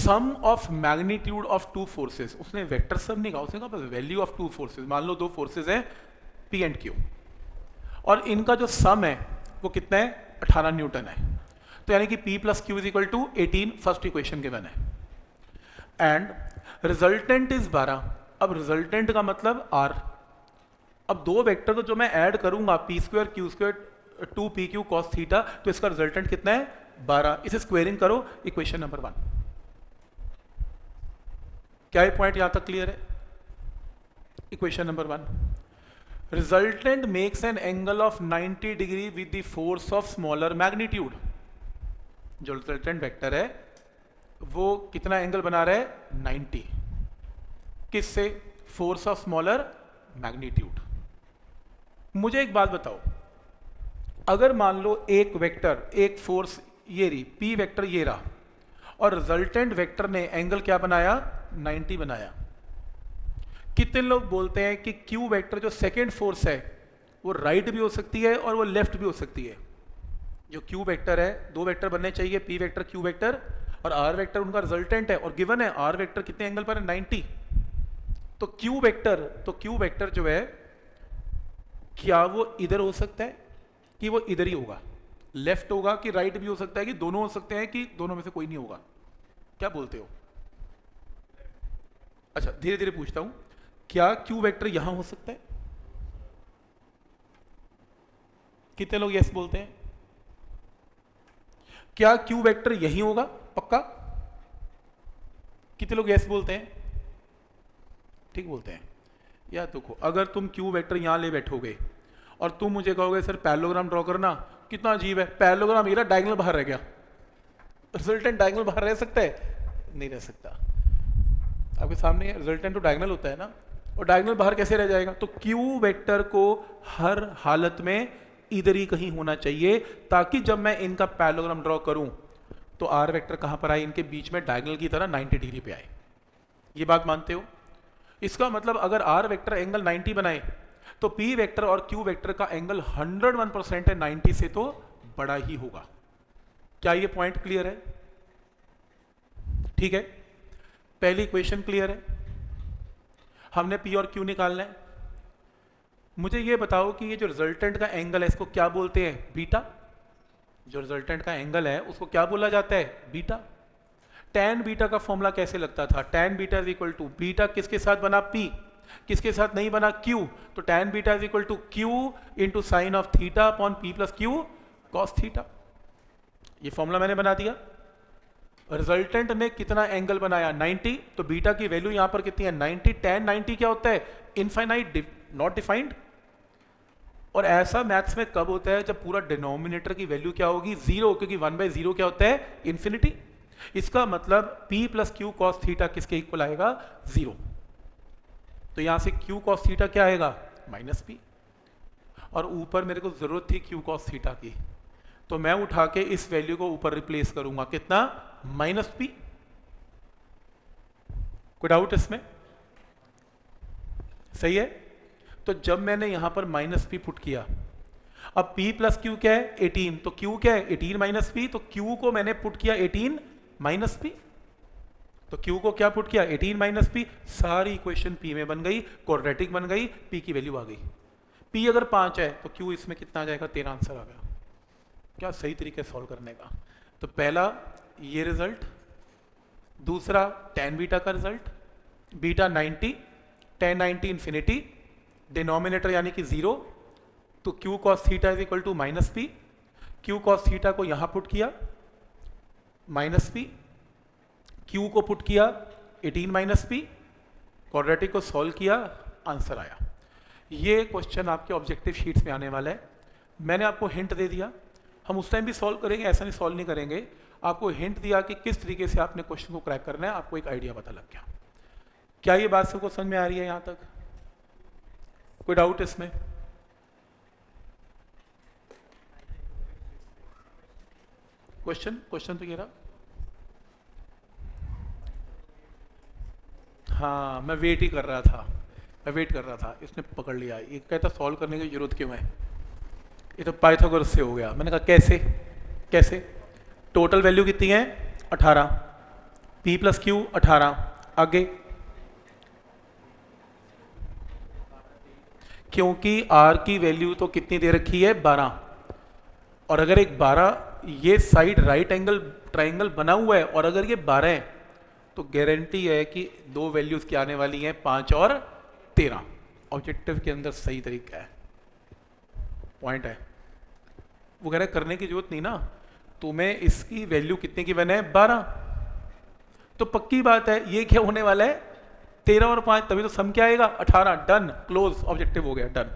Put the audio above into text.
Some of magnitude of two forces, उसने vector sum नहीं कहा, उसने कहा वैल्यू ऑफ टू फोर्सेस। मान लो दो फोर्सेस हैं पी एंड क्यू, और इनका जो सम है वो कितना है, 18 न्यूटन है। तो यानी कि P plus Q is equal to 18, first equation given है। And resultant is 12। अब रिजल्टेंट का मतलब R। अब दो वेक्टर को जो मैं ऐड करूंगा P square Q square 2pq cos theta, तो इसका रिजल्टेंट कितना है, 12। इसे स्क्वेयरिंग करो, इक्वेशन नंबर 1। क्या ये पॉइंट यहां तक क्लियर है? Equation number 1, resultant makes an angle of 90 degree with the force of smaller magnitude. जो रिजल्टेंट वेक्टर है वो कितना एंगल बना रहा है, 90। किससे? Force of smaller magnitude. मुझे एक बात बताओ, अगर मान लो एक वेक्टर, एक फोर्स ये रही, पी वेक्टर ये रहा, और रिजल्टेंट वेक्टर ने एंगल क्या बनाया, 90 बनाया। कितने लोग बोलते हैं कि क्यू वेक्टर जो सेकेंड फोर्स है वो राइट भी हो सकती है और वो लेफ्ट भी हो सकती है? जो क्यू वेक्टर है, दो वेक्टर बनने चाहिए, पी वेक्टर क्यू वेक्टर, और आर वेक्टर उनका रिजल्टेंट है, और गिवन है आर वेक्टर कितने एंगल पर है, 90। तो क्यू वेक्टर जो है, क्या वो इधर हो सकता है कि वो इधर ही होगा, लेफ्ट होगा कि राइट भी हो सकता है, कि दोनों हो सकते हैं, कि दोनों में से कोई नहीं होगा? क्या बोलते हो? अच्छा, धीरे धीरे पूछता हूं, क्या क्यू वेक्टर यहां हो सकता है? कितने लोग यस बोलते हैं? क्या क्यू वेक्टर यही होगा पक्का? कितने लोग यस बोलते हैं? ठीक बोलते हैं। या देखो, अगर तुम क्यू वेक्टर यहां ले बैठोगे और तुम मुझे कहोगे सर पैरेललोग्राम ड्रॉ करना, कितना अजीब है, पैरेललोग्राम मेरा डायगोनल बाहर रह गया, रिजल्टेंट डायगोनल बाहर रह सकता है? नहीं रह सकता। आपके सामने रिजल्टेंट तो डायगोनल होता है ना, और डायगोनल बाहर कैसे रह जाएगा? तो क्यू वेक्टर को हर हालत में इधर ही कहीं होना चाहिए, ताकि जब मैं इनका पैरेललोग्राम ड्रॉ करूं तो आर वेक्टर कहां पर आए, इनके बीच में डायगोनल की तरह 90 डिग्री पे आए। ये बात मानते हो? इसका मतलब अगर आर वेक्टर एंगल 90 बनाए तो पी वेक्टर और क्यू वेक्टर का एंगल 101% है, 90 से तो बड़ा ही होगा। क्या ये पॉइंट क्लियर है? ठीक है, पहली इक्वेशन क्लियर है। हमने पी और क्यू निकालना है। मुझे ये बताओ कि ये जो रिजल्टेंट का एंगल है इसको क्या बोलते हैं, बीटा। जो रिजल्टेंट का एंगल है उसको क्या बोला जाता है, बीटा। tan बीटा का फॉर्मूला कैसे लगता था, tan beta is equal to beta किसके साथ बना, p, किसके साथ नहीं बना, q। तो tan beta is equal to q into sine of theta upon p plus q cos theta. ये फॉर्मूला मैंने बना दिया। रिजल्टेंट ने कितना एंगल बनाया, 90, तो बीटा की वैल्यू यहां पर कितनी है, 90। tan 90 क्या होता है, इनफाइनाइट, नॉट डिफाइंड। और ऐसा मैथ्स में कब होता है, जब पूरा डिनोमिनेटर की वैल्यू क्या होगी, 0, क्योंकि 1/0 क्या होता है, इन्फिनिटी। इसका मतलब p plus q cos theta किसके इक्वल आएगा, 0। तो यहां से q कॉस थीटा क्या आएगा, माइनस p। और ऊपर मेरे को जरूरत थी q कॉस थीटा की, तो मैं उठा के इस वैल्यू को ऊपर रिप्लेस करूंगा, कितना, माइनस p। कोई डाउट इसमें? सही है। तो जब मैंने यहां पर माइनस p पुट किया, अब p प्लस क्यू क्या है, 18, तो q क्या है, 18 माइनस p, तो q को मैंने पुट किया 18 माइनस p, तो q को क्या पुट किया, 18 माइनस p। सारी इक्वेशन p में बन गई, क्वाड्रेटिक बन गई, p की वैल्यू आ गई। p अगर 5 है तो q इसमें कितना आ जाएगा, 13 आंसर आ गया। क्या सही तरीके सॉल्व करने का। तो पहला ये रिजल्ट, दूसरा tan बीटा का result, beta 90, tan 90 infinity, denominator यानी कि 0, तो q cos theta is equal to minus p। q cos theta को यहां पुट किया, माइनस p, q को पुट किया 18 माइनस p, क्वाड्रेटिक को सॉल्व किया, आंसर आया। ये क्वेश्चन आपके ऑब्जेक्टिव शीट्स में आने वाला है। मैंने आपको हिंट दे दिया, हम उस टाइम भी सॉल्व करेंगे, ऐसा नहीं सॉल्व नहीं करेंगे। आपको हिंट दिया कि किस तरीके से आपने क्वेश्चन को क्रैक करना है, आपको एक आइडिया पता लग गया। क्या ये बात सबको समझ में आ रही है यहां तक? कोई डाउट इसमें? क्वेश्चन तो ये रहा। हाँ, मैं वेट कर रहा था, इसने पकड़ लिया। ये कहता सॉल्व करने की जरूरत क्यों है, ये तो पाइथागोरस से हो गया। मैंने कहा कैसे, टोटल वैल्यू कितनी है, 18, P प्लस क्यू 18, आगे क्योंकि R की वैल्यू तो कितनी दे रखी है 12, और अगर एक 12 ये साइड राइट एंगल ट्राइंगल बना हुआ है और अगर ये 12 है तो गारंटी है कि दो वैल्यूज क्या आने वाली हैं 5 और 13। ऑब्जेक्टिव के अंदर सही तरीका है, पॉइंट है वो कह रहा है करने की जरूरत नहीं ना, तुम्हें इसकी वैल्यू कितने की बने 12, तो पक्की बात है ये क्या होने वाला है 13 और 5, तभी तो सम क्या आएगा 18। डन, क्लोज, ऑब्जेक्टिव हो गया, डन।